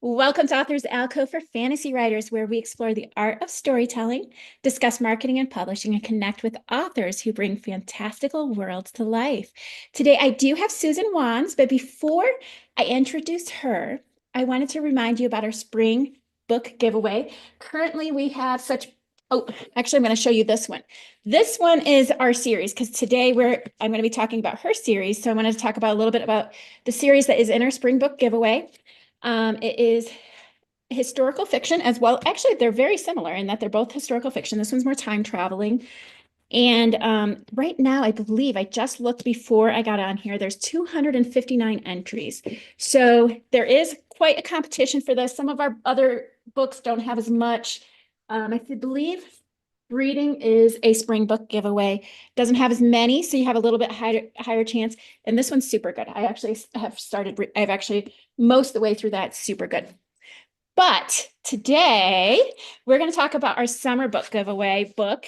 Welcome to Authors Alcove for Fantasy Writers, where we explore the art of storytelling, discuss marketing and publishing, and connect with authors who bring fantastical worlds to life. Today, I do have Susan Wands, but before I introduce her, I wanted to remind you about our spring book giveaway. Currently, we have such actually, I'm going to show you this one. This one is our series because today I'm going to be talking about her series. So I wanted to talk about a little bit about the series that is in our spring book giveaway. It is historical fiction as well. Actually, they're very similar in that they're both historical fiction. This one's more time traveling. And right now, I believe I just looked before I got on here, there's 259 entries. So there is quite a competition for this. Some of our other books don't have as much. I believe Reading is a spring book giveaway. Doesn't have as many, so you have a little bit higher chance. And this one's super good. I actually have I've actually most of the way through that. Super good. But today we're going to talk about our summer book giveaway book.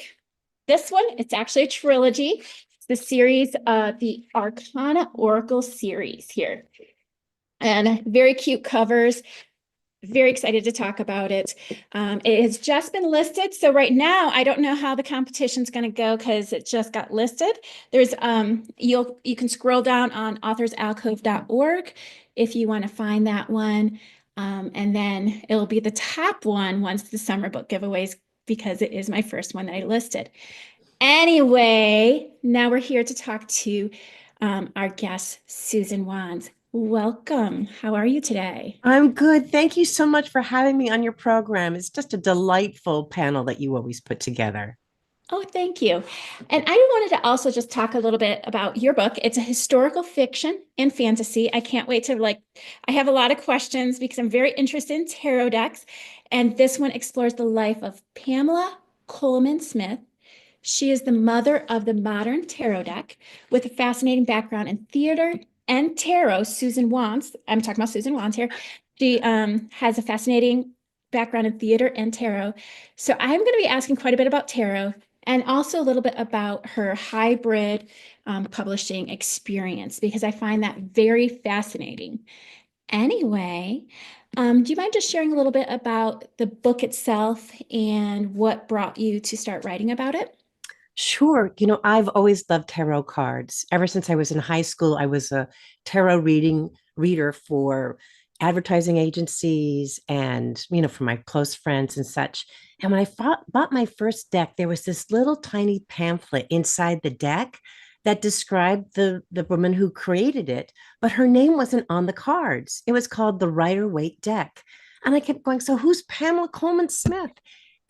This one, it's actually a trilogy. It's the series, the Arcana Oracle Series here. And very cute covers. Very excited to talk about it. It has just been listed. So right now, I don't know how the competition's going to go because it just got listed. There's you can scroll down on authorsalcove.org if you want to find that one. And then it'll be the top one once the summer book giveaways because it is my first one that I listed. Anyway, now we're here to talk to our guest, Susan Wands. Welcome. How are you today? I'm good. Thank you so much for having me on your program. It's just a delightful panel that you always put together. Oh, thank you. And I wanted to also just talk a little bit about your book. It's a historical fiction and fantasy. I can't wait to I have a lot of questions because I'm very interested in tarot decks. And this one explores the life of Pamela Colman Smith. She is the mother of the modern tarot deck with a fascinating background in theater and tarot. Susan Wands, I'm talking about Susan Wands here. She has a fascinating background in theater and tarot. So I'm going to be asking quite a bit about tarot and also a little bit about her hybrid publishing experience because I find that very fascinating. Anyway, do you mind just sharing a little bit about the book itself and what brought you to start writing about it? Sure. I've always loved tarot cards. Ever since I was in high school, I was a tarot reader for advertising agencies and, for my close friends and such. And when bought my first deck, there was this little tiny pamphlet inside the deck that described the woman who created it, but her name wasn't on the cards. It was called the Rider-Waite deck. And I kept going, so who's Pamela Colman Smith?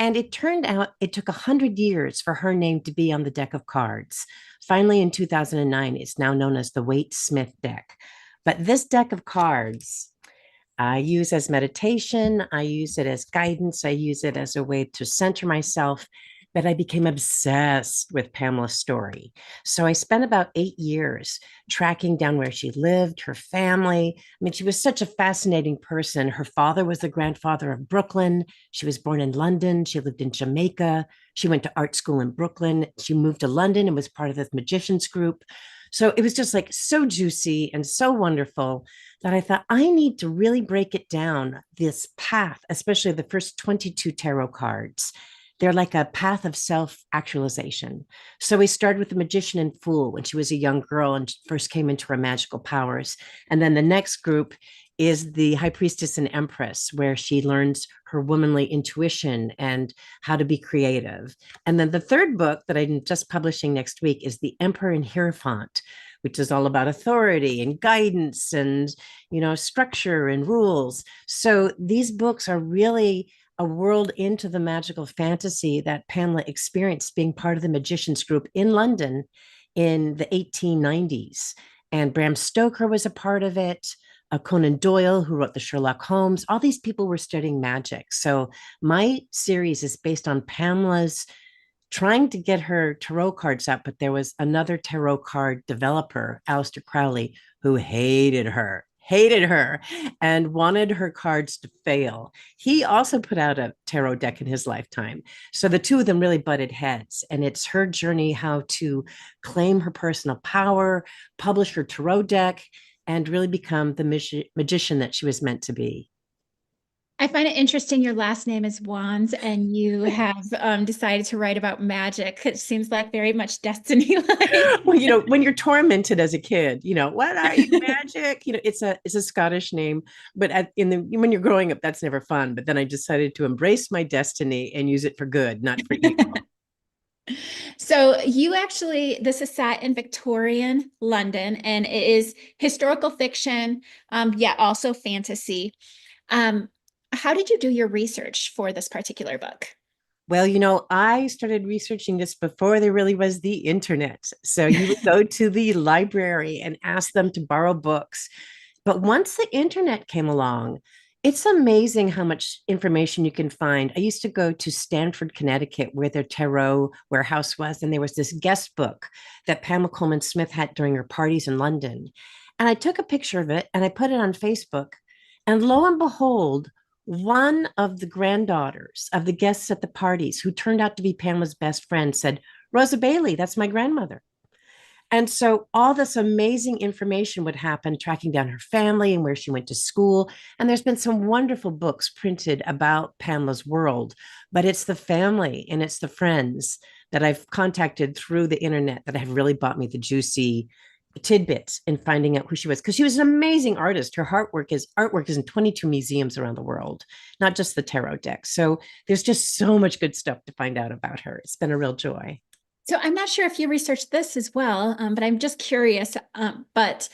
And it turned out it took 100 years for her name to be on the deck of cards. Finally, in 2009, it's now known as the Waite Smith deck. But this deck of cards I use as meditation, I use it as guidance, I use it as a way to center myself. But I became obsessed with Pamela's story. So I spent about 8 years tracking down where she lived, her family. I mean, she was such a fascinating person. Her father was the grandfather of Brooklyn. She was born in London. She lived in Jamaica. She went to art school in Brooklyn. She moved to London and was part of the magicians group. So it was just like so juicy and so wonderful that I thought I need to really break it down this path, especially the first 22 tarot cards. They're like a path of self actualization. So we started with the magician and fool when she was a young girl and first came into her magical powers. And then the next group is the high priestess and empress, where she learns her womanly intuition and how to be creative. And then the third book that I'm just publishing next week is the Emperor and Hierophant, which is all about authority and guidance and structure and rules. So these books are really a world into the magical fantasy that Pamela experienced being part of the magicians group in London in the 1890s. And Bram Stoker was a part of it. Conan Doyle, who wrote the Sherlock Holmes, all these people were studying magic. So my series is based on Pamela's trying to get her tarot cards up, but there was another tarot card developer, Aleister Crowley, who hated her and wanted her cards to fail. He also put out a tarot deck in his lifetime. So the two of them really butted heads. And it's her journey how to claim her personal power, publish her tarot deck, and really become the magician that she was meant to be. I find it interesting your last name is Wands and you have decided to write about magic. It seems like very much destiny-like. Well, when you're tormented as a kid, what are you, magic? It's a Scottish name, but when you're growing up, that's never fun. But then I decided to embrace my destiny and use it for good, not for evil. So this is set in Victorian London and it is historical fiction, yet also fantasy. Um, how did you do your research for this particular book? Well, I started researching this before there really was the internet. So you would go to the library and ask them to borrow books. But once the internet came along, it's amazing how much information you can find. I used to go to Stamford, Connecticut, where their tarot warehouse was, and there was this guest book that Pamela Colman Smith had during her parties in London. And I took a picture of it and I put it on Facebook. And lo and behold, one of the granddaughters of the guests at the parties, who turned out to be Pamela's best friend, said, Rosa Bailey, that's my grandmother. And so all this amazing information would happen, tracking down her family and where she went to school. And there's been some wonderful books printed about Pamela's world, but it's the family and it's the friends that I've contacted through the internet that have really bought me the juicy tidbits in finding out who she was, because she was an amazing artist. Her artwork is in 22 museums around the world, not just the tarot deck. So there's just so much good stuff to find out about her. It's been a real joy. So I'm not sure if you researched this as well, but I'm just curious. But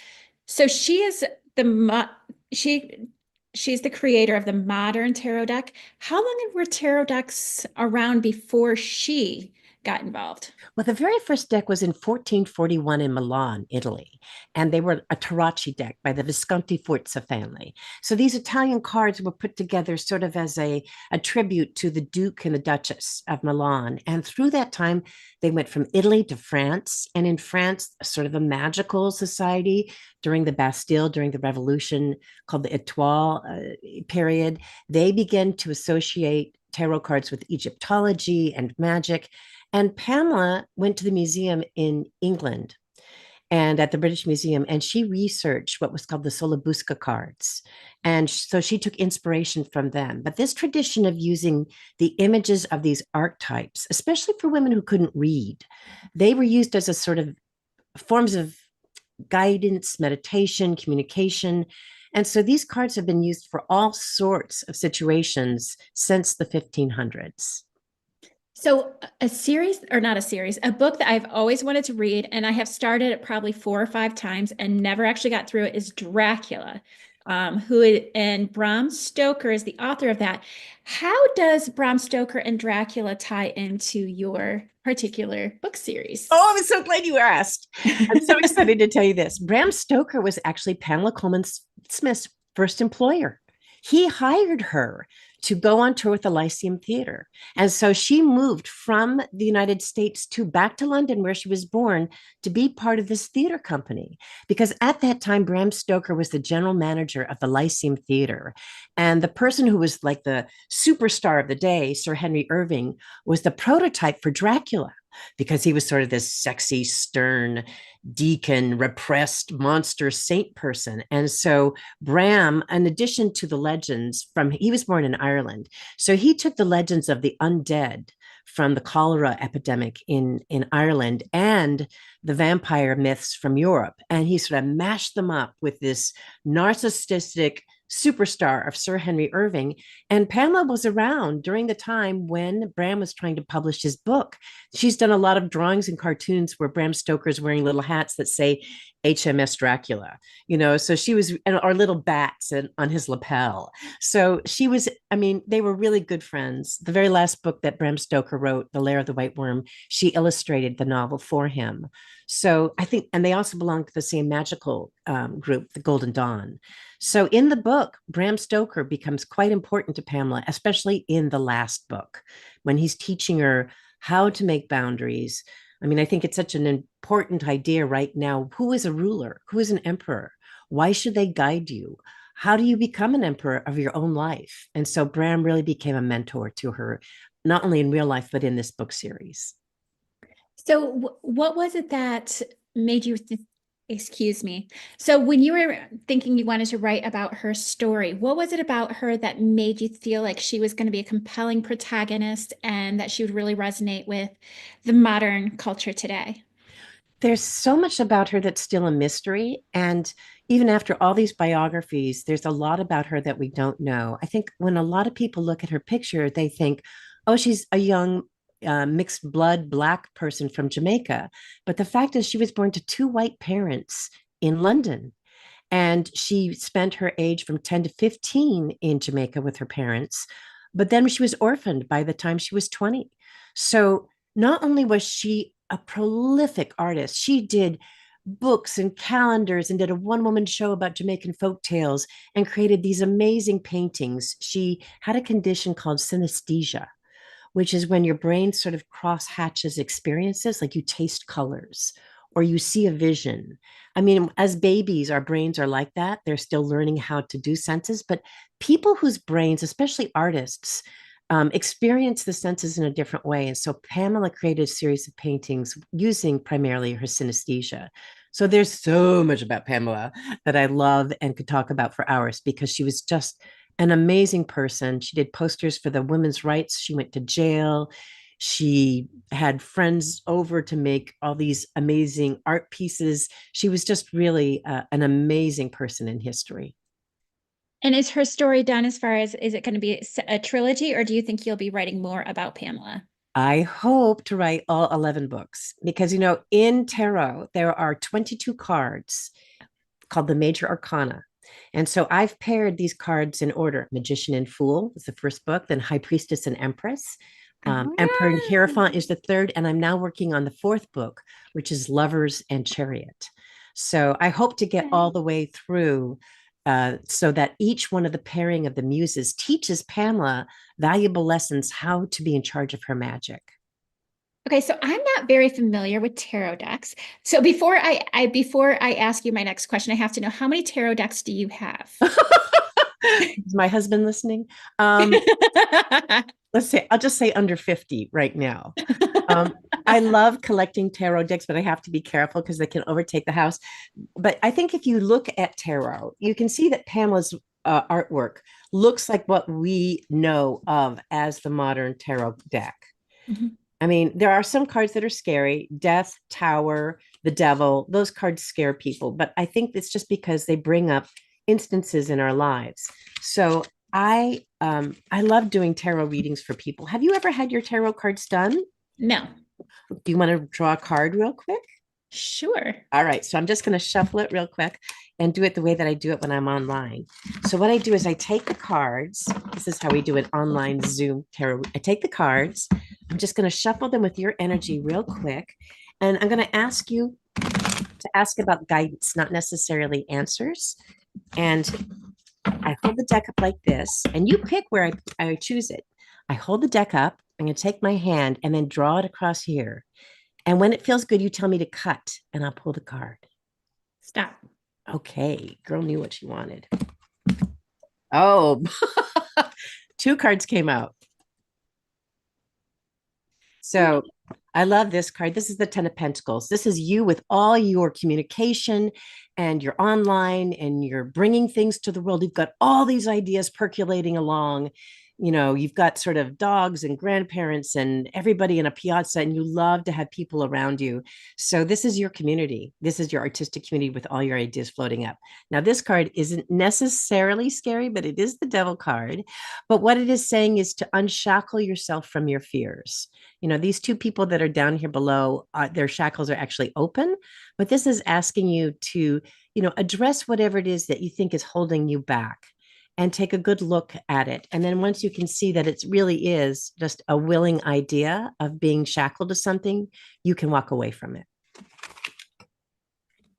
so she is the mo she she's the creator of the modern tarot deck. How long were tarot decks around before she got involved? Well, the very first deck was in 1441 in Milan, Italy, and they were a Tarocchi deck by the Visconti Forza family. So these Italian cards were put together sort of as a tribute to the Duke and the Duchess of Milan. And through that time, they went from Italy to France. And in France, sort of a magical society during the Bastille, during the Revolution, called the Étoile period, they began to associate tarot cards with Egyptology and magic. And Pamela went to the museum in England and at the British Museum, and she researched what was called the Solabusca cards. And so she took inspiration from them. But this tradition of using the images of these archetypes, especially for women who couldn't read, they were used as a sort of forms of guidance, meditation, communication. And so these cards have been used for all sorts of situations since the 1500s. So a series, or not a series, a book that I've always wanted to read, and I have started it probably 4 or 5 times and never actually got through it, is Dracula. And Bram Stoker is the author of that. How does Bram Stoker and Dracula tie into your particular book series? Oh, I'm so glad you asked. I'm so excited to tell you this. Bram Stoker was actually Pamela Colman Smith's first employer. He hired her to go on tour with the Lyceum Theater. And so she moved from the United States to back to London, where she was born, to be part of this theater company. Because at that time, Bram Stoker was the general manager of the Lyceum Theater. And the person who was like the superstar of the day, Sir Henry Irving, was the prototype for Dracula, because he was sort of this sexy, stern, deacon, repressed monster saint person. And so Bram, in addition to the legends he was born in Ireland. So he took the legends of the undead from the cholera epidemic in Ireland and the vampire myths from Europe. And he sort of mashed them up with this narcissistic superstar of Sir Henry Irving. And Pamela was around during the time when Bram was trying to publish his book. She's done a lot of drawings and cartoons where Bram Stoker's wearing little hats that say HMS Dracula, so she was, or little bats on his lapel. So she was, I mean, they were really good friends. The very last book that Bram Stoker wrote, The Lair of the White Worm, she illustrated the novel for him. So I think, and they also belong to the same magical group, the Golden Dawn. So in the book, Bram Stoker becomes quite important to Pamela, especially in the last book, when he's teaching her how to make boundaries. I mean, I think it's such an important idea right now. Who is a ruler? Who is an emperor? Why should they guide you? How do you become an emperor of your own life? And so Bram really became a mentor to her, not only in real life, but in this book series. So what was it that made you Excuse me. So when you were thinking you wanted to write about her story, what was it about her that made you feel like she was going to be a compelling protagonist and that she would really resonate with the modern culture today? There's so much about her that's still a mystery. And even after all these biographies, there's a lot about her that we don't know. I think when a lot of people look at her picture, they think, oh, she's a young mixed blood Black person from Jamaica. But the fact is, she was born to two white parents in London. And she spent her age from 10 to 15 in Jamaica with her parents. But then she was orphaned by the time she was 20. So not only was she a prolific artist, she did books and calendars and did a one woman show about Jamaican folk tales and created these amazing paintings. She had a condition called synesthesia, which is when your brain sort of cross hatches experiences, like you taste colors or you see a vision. I mean, as babies, our brains are like that. They're still learning how to do senses, but people whose brains, especially artists, experience the senses in a different way. And so Pamela created a series of paintings using primarily her synesthesia. So there's so much about Pamela that I love and could talk about for hours because she was just an amazing person. She did posters for the women's rights. She went to jail. She had friends over to make all these amazing art pieces. She was just really an amazing person in history. And is her story done as far as is it going to be a trilogy, or do you think you'll be writing more about Pamela? I hope to write all 11 books because, in tarot, there are 22 cards called the Major Arcana. And so I've paired these cards in order. Magician and Fool is the first book, then High Priestess and Empress. Emperor and Ah. Hierophant is the third. And I'm now working on the fourth book, which is Lovers and Chariot. So I hope to get all Okay. the way through so that each one of the pairing of the muses teaches Pamela valuable lessons how to be in charge of her magic. Okay, so I'm not very familiar with tarot decks. So before I ask you my next question, I have to know how many tarot decks do you have? Is my husband listening? Let's say I'll just say under 50 right now. Um, I love collecting tarot decks, but I have to be careful because they can overtake the house. But I think if you look at tarot, you can see that Pamela's artwork looks like what we know of as the modern tarot deck. Mhm. I mean, there are some cards that are scary: death, tower, the devil. Those cards scare people, but I think it's just because they bring up instances in our lives. So I love doing tarot readings for people. Have you ever had your tarot cards done? No, Do you want to draw a card real quick? sure. All right, so I'm just going to shuffle it real quick and do it the way that I do it when I'm online. So what I do is I take the cards. This is how we do it online Zoom tarot. I take the cards. I'm just going to shuffle them with your energy real quick, and I'm going to ask you to ask about guidance, not necessarily answers. And I hold the deck up like this, and you pick where I choose it. I hold the deck up. I'm going to take my hand and then draw it across here. And when it feels good, you tell me to cut, and I'll pull the card. Stop. Okay, girl knew what she wanted. Oh, two cards came out. So I love this card. This is the 10 of Pentacles. This is you with all your communication and you're online and you're bringing things to the world. You've got all these ideas percolating along. You've got sort of dogs and grandparents and everybody in a piazza, and you love to have people around you. So this is your community. This is your artistic community with all your ideas floating up. Now, this card isn't necessarily scary, but it is the devil card. But what it is saying is to unshackle yourself from your fears. These two people that are down here below, their shackles are actually open, but this is asking you to, address whatever it is that you think is holding you back and take a good look at it. And then once you can see that it really is just a willing idea of being shackled to something, you can walk away from it.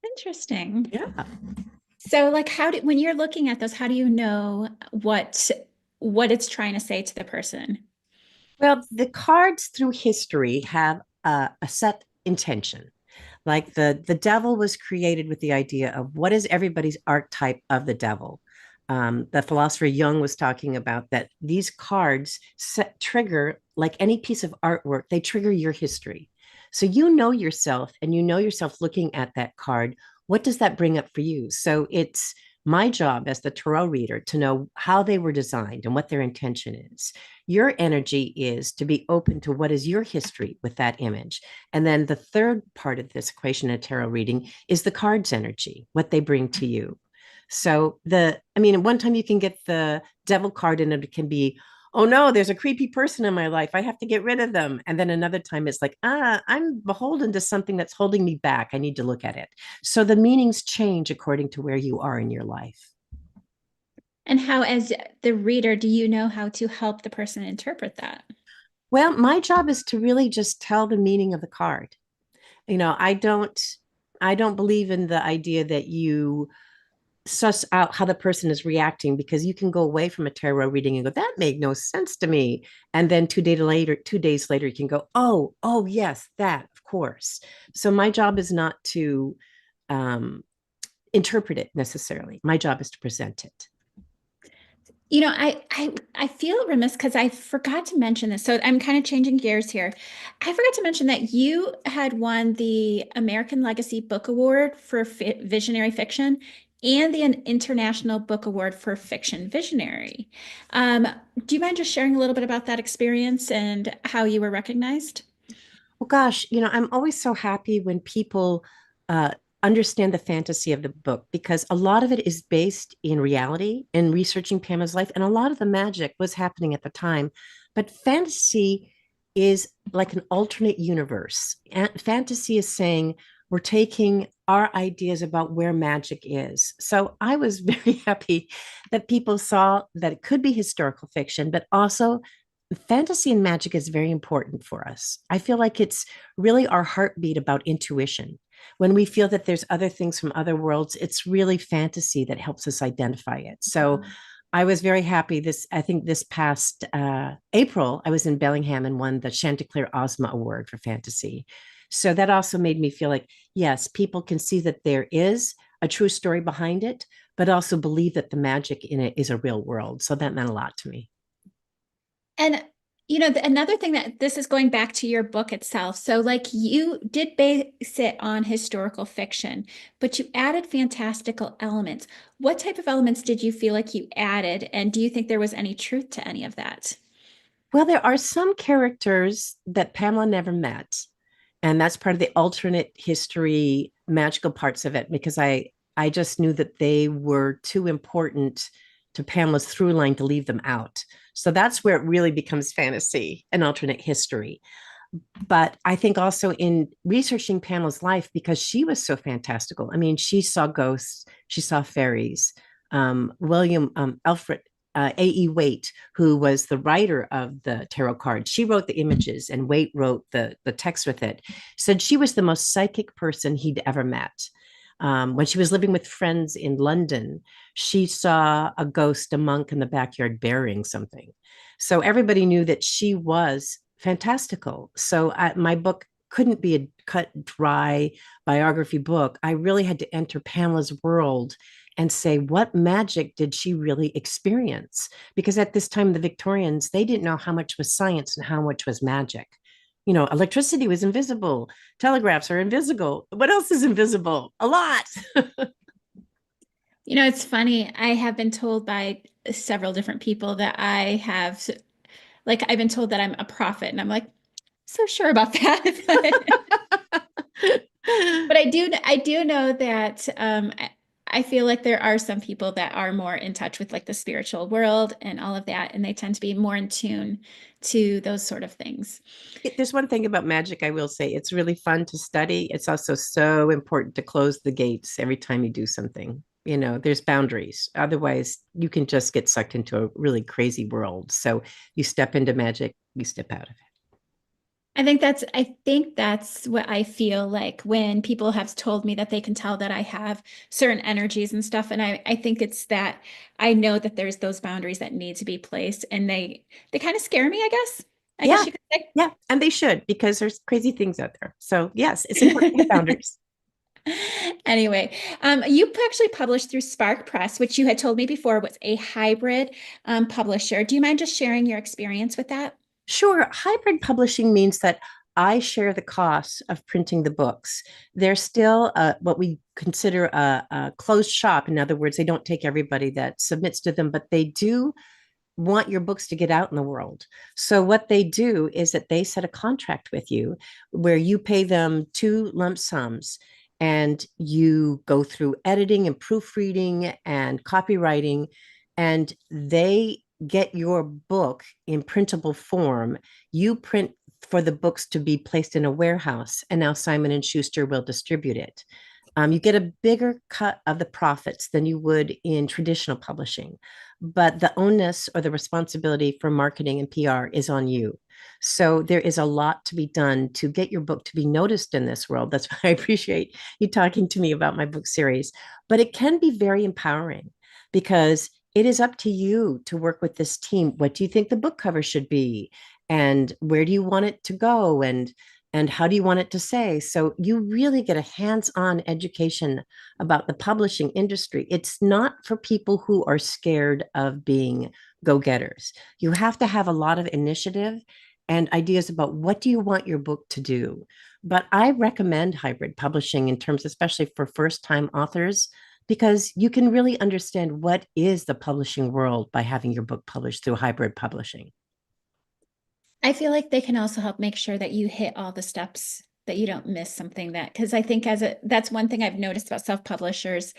Interesting. Yeah. So, like, when you're looking at those, how do you know what it's trying to say to the person? Well, the cards through history have a set intention. Like the devil was created with the idea of what is everybody's archetype of the devil. The philosopher Jung was talking about that these cards trigger, like any piece of artwork, they trigger your history. So you know yourself, and you know yourself looking at that card, what does that bring up for you? So it's my job as the tarot reader to know how they were designed and what their intention is. Your energy is to be open to what is your history with that image. And then the third part of this equation in tarot reading is the card's energy, what they bring to you. So one time you can get the devil card and it can be, oh no, there's a creepy person in my life. I have to get rid of them. And then another time it's like, I'm beholden to something that's holding me back. I need to look at it. So the meanings change according to where you are in your life. And how, as the reader, do you know how to help the person interpret that? Well, my job is to really just tell the meaning of the card. I don't believe in the idea that you suss out how the person is reacting, because you can go away from a tarot reading and go, that made no sense to me. And then 2 days later, you can go, oh, yes, that, of course. So my job is not to interpret it necessarily. My job is to present it. I feel remiss because I forgot to mention this. So I'm kind of changing gears here. I forgot to mention that you had won the American Legacy Book Award for Visionary Fiction and the International Book Award for Fiction Visionary. Um, do you mind just sharing a little bit about that experience and how you were recognized? Well, gosh, I'm always so happy when people uh, understand the fantasy of the book, because a lot of it is based in reality and researching Pamela's life, and a lot of the magic was happening at the time. But fantasy is like an alternate universe. And fantasy is saying we're taking our ideas about where magic is. So I was very happy that people saw that it could be historical fiction, but also fantasy and magic is very important for us. I feel like it's really our heartbeat about intuition. When we feel that there's other things from other worlds, it's really fantasy that helps us identify it. So I was very happy. I think this past April, I was in Bellingham and won the Chanticleer Ozma Award for fantasy. So that also made me feel like, yes, people can see that there is a true story behind it, but also believe that the magic in it is a real world. So that meant a lot to me. And another thing that this is going back to your book itself. So, like, you did base it on historical fiction, but you added fantastical elements. What type of elements did you feel like you added? And do you think there was any truth to any of that? Well, there are some characters that Pamela never met. And that's part of the alternate history magical parts of it, because I just knew that they were too important to Pamela's through line to leave them out. So that's where it really becomes fantasy and alternate history. But I think also in researching Pamela's life, because she was so fantastical. I mean, she saw ghosts, she saw fairies. William Alfred A.E. Waite, who was the writer of the tarot card, she wrote the images and Waite wrote the text with it, said she was the most psychic person he'd ever met. When she was living with friends in London, she saw a ghost, a monk in the backyard burying something. So everybody knew that she was fantastical. So my book couldn't be a cut dry biography book. I really had to enter Pamela's world and say, what magic did she really experience? Because at this time, the Victorians, they didn't know how much was science and how much was magic. Electricity was invisible, telegraphs are invisible. What else is invisible? A lot. It's funny. I have been told by several different people that I've been told that I'm a prophet, and I'm like, so sure about that. But I do know that I feel like there are some people that are more in touch with like the spiritual world and all of that, and they tend to be more in tune to those sort of things. There's one thing about magic I will say. It's really fun to study. It's also so important to close the gates every time you do something. There's boundaries. Otherwise, you can just get sucked into a really crazy world. So you step into magic, you step out of it. I think that's what I feel like when people have told me that they can tell that I have certain energies and stuff. And I think it's that I know that there's those boundaries that need to be placed, and they kind of scare me, I guess. I guess Yeah. you could Yeah. And they should, because there's crazy things out there. So, yes, it's important to have say. boundaries. Anyway, you actually published through Spark Press, which you had told me before was a hybrid publisher. Do you mind just sharing your experience with that? Sure. Hybrid publishing means that I share the costs of printing the books. They're still what we consider a closed shop. In other words, they don't take everybody that submits to them, but they do want your books to get out in the world. So what they do is that they set a contract with you where you pay them two lump sums and you go through editing and proofreading and copywriting, and they get your book in printable form. You print for the books to be placed in a warehouse, and now Simon and Schuster will distribute it. You get a bigger cut of the profits than you would in traditional publishing, but the onus or the responsibility for marketing and PR is on you. So there is a lot to be done to get your book to be noticed in this world. That's why I appreciate you talking to me about my book series. But it can be very empowering because it is up to you to work with this team. What do you think the book cover should be? And where do you want it to go? And how do you want it to say? So you really get a hands-on education about the publishing industry. It's not for people who are scared of being go-getters. You have to have a lot of initiative and ideas about what do you want your book to do. But I recommend hybrid publishing in terms, especially for first-time authors, because you can really understand what is the publishing world by having your book published through hybrid publishing. I feel like they can also help make sure that you hit all the steps, that you don't miss something, that because I think that's one thing I've noticed about self-publishers.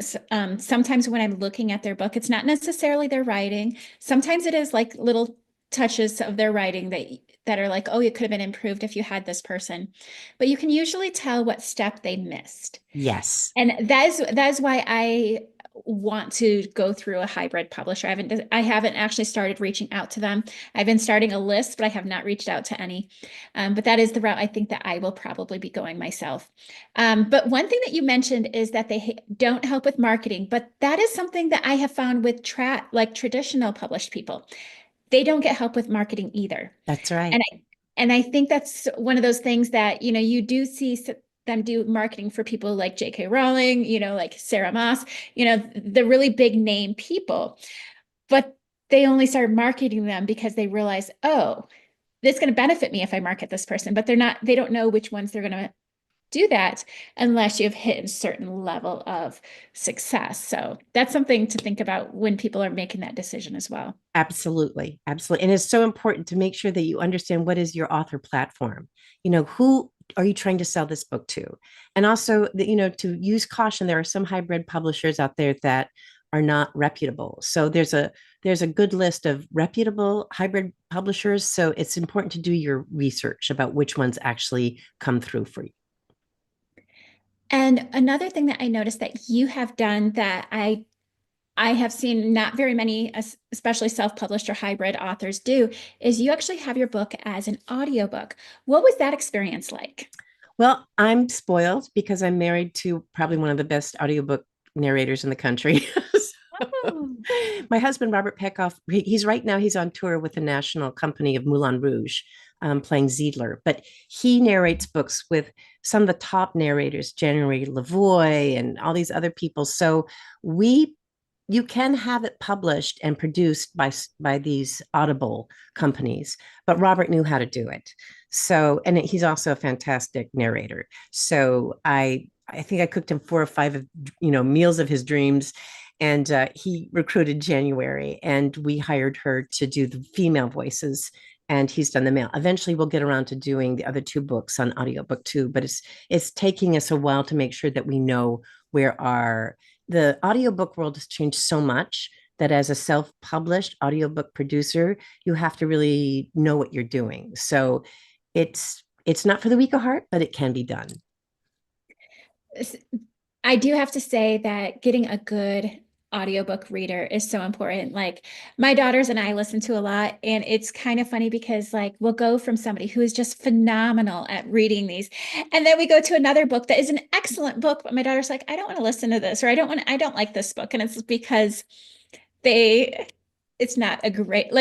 Sometimes when I'm looking at their book, it's not necessarily their writing. Sometimes it is like little touches of their writing that are like, oh, it could have been improved if you had this person. But you can usually tell what step they missed. Yes, And that is why I want to go through a hybrid publisher. I haven't actually started reaching out to them. I've been starting a list, but I have not reached out to any. But that is the route I think that I will probably be going myself. But one thing that you mentioned is that they don't help with marketing, but that is something that I have found with like traditional published people. They don't get help with marketing either. that's right. And I think that's one of those things that, you do see them do marketing for people like J.K. Rowling, like Sarah Moss, the really big name people. But they only started marketing them because they realize, oh, this is going to benefit me if I market this person. But they don't know which ones they're going to do that unless you've hit a certain level of success. So that's something to think about when people are making that decision as well. Absolutely. Absolutely. And it's so important to make sure that you understand what is your author platform. Who are you trying to sell this book to? And also, to use caution, there are some hybrid publishers out there that are not reputable. So there's a good list of reputable hybrid publishers. So it's important to do your research about which ones actually come through for you. And another thing that I noticed that you have done that I have seen not very many, especially self-published or hybrid authors do, is you actually have your book as an audiobook. What was that experience like? Well, I'm spoiled because I'm married to probably one of the best audiobook narrators in the country. So, Oh. my husband, Robert Peckhoff, he's right now, he's on tour with the national company of Moulin Rouge, playing Ziedler, but he narrates books with some of the top narrators, January Lavoie and all these other people. So we you can have it published and produced by these Audible companies, but Robert knew how to do it. So, and he's also a fantastic narrator. So I think I cooked him 4 or 5 of meals of his dreams, and he recruited January, and we hired her to do the female voices. And he's done the male. Eventually, we'll get around to doing the other 2 books on audiobook too. But it's taking us a while to make sure that we know where our the audiobook world has changed so much that as a self-published audiobook producer, you have to really know what you're doing. So it's not for the weak of heart, but it can be done. I do have to say that getting a good audiobook reader is so important. Like my daughters and I listen to a lot, and it's kind of funny because like we'll go from somebody who is just phenomenal at reading these, and then we go to another book that is an excellent book, but my daughter's like, I don't want to listen to this, or I don't like this book. And it's because they it's not a great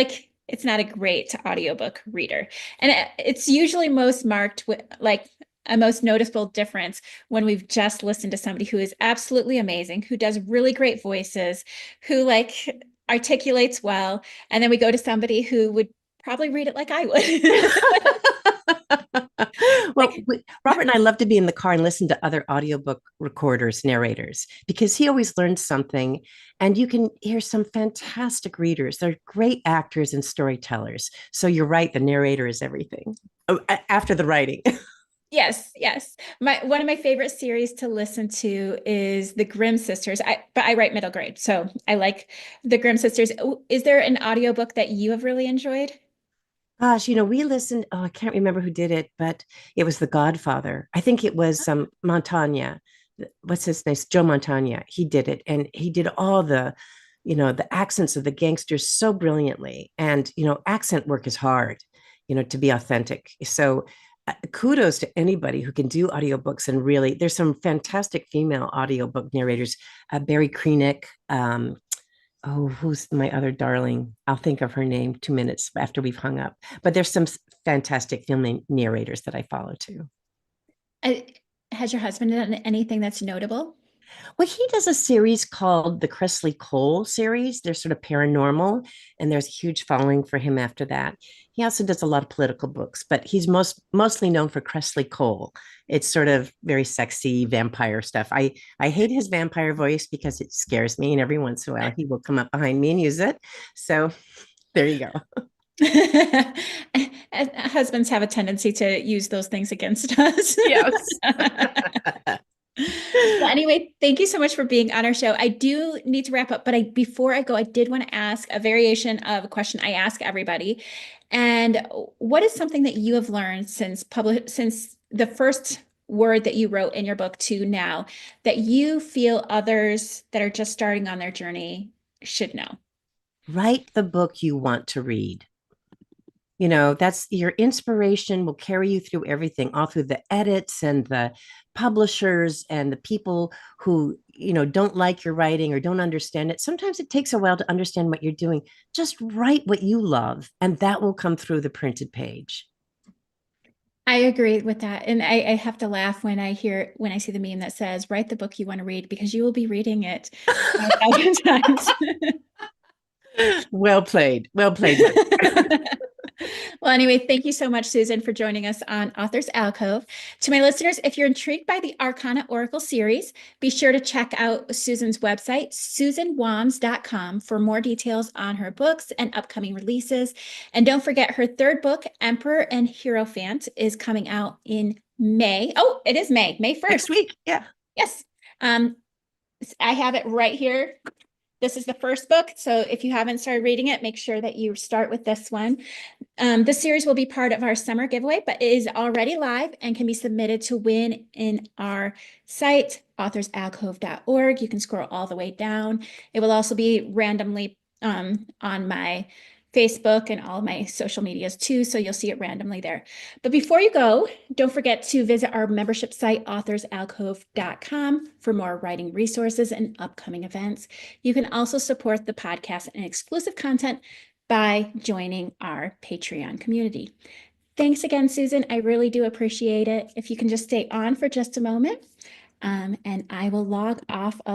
audiobook reader. And it's usually most marked with like a most noticeable difference when we've just listened to somebody who is absolutely amazing, who does really great voices, who like articulates well, and then we go to somebody who would probably read it like I would. Well, Robert and I love to be in the car and listen to other audiobook recorders, narrators, because he always learns something. And you can hear some fantastic readers. They're great actors and storytellers. So you're right, the narrator is everything. Oh, after the writing. Yes, yes. My one of my favorite series to listen to is the Grimm sisters. But I write middle grade, so I like the Grimm sisters. Is there an audiobook that you have really enjoyed? Gosh, we listened. Oh, I can't remember who did it, but it was The Godfather. I think it was Montagna. What's his name? Joe Montagna. He did it, and he did all the accents of the gangsters so brilliantly. And accent work is hard, to be authentic. So, kudos to anybody who can do audiobooks. And really, there's some fantastic female audiobook narrators. Barry Kreenick, oh, who's my other darling? I'll think of her name 2 minutes after we've hung up. But there's some fantastic film narrators that I follow too. Uh, has your husband done anything that's notable? Well, he does a series called the Cressley Cole series. They're sort of paranormal, and there's a huge following for him after that. He also does a lot of political books, but he's mostly known for Cressley Cole. It's sort of very sexy vampire stuff. I hate his vampire voice because it scares me, and every once in a while he will come up behind me and use it. So there you go. Husbands have a tendency to use those things against us. Yes. Well, anyway, thank you so much for being on our show. I do need to wrap up, but before I go, I did want to ask a variation of a question I ask everybody. And what is something that you have learned since the first word that you wrote in your book to now that you feel others that are just starting on their journey should know? Write the book you want to read. That's your inspiration will carry you through everything, all through the edits and the publishers and the people who, don't like your writing or don't understand it. Sometimes it takes a while to understand what you're doing. Just write what you love, and that will come through the printed page. I agree with that. And I have to laugh when I see the meme that says, write the book you want to read because you will be reading it 5,000 times. Well played. Well played. Well, anyway, thank you so much, Susan, for joining us on Authors Alcove. To my listeners, if you're intrigued by the Arcana Oracle series, be sure to check out Susan's website, susanwams.com, for more details on her books and upcoming releases. And don't forget her third book, Emperor and Hierophant, is coming out in May. Oh, it is May, May 1st. Next week. Yeah. Yes. I have it right here. This is the first book. So if you haven't started reading it, make sure that you start with this one. This series will be part of our summer giveaway, but it is already live and can be submitted to win in our site, authorsalcove.org. You can scroll all the way down. It will also be randomly on my Facebook and all of my social medias too, so you'll see it randomly there. But before you go, don't forget to visit our membership site, authorsalcove.com, for more writing resources and upcoming events. You can also support the podcast and exclusive content by joining our Patreon community. Thanks again, Susan. I really do appreciate it. If you can just stay on for just a moment, and I will log off of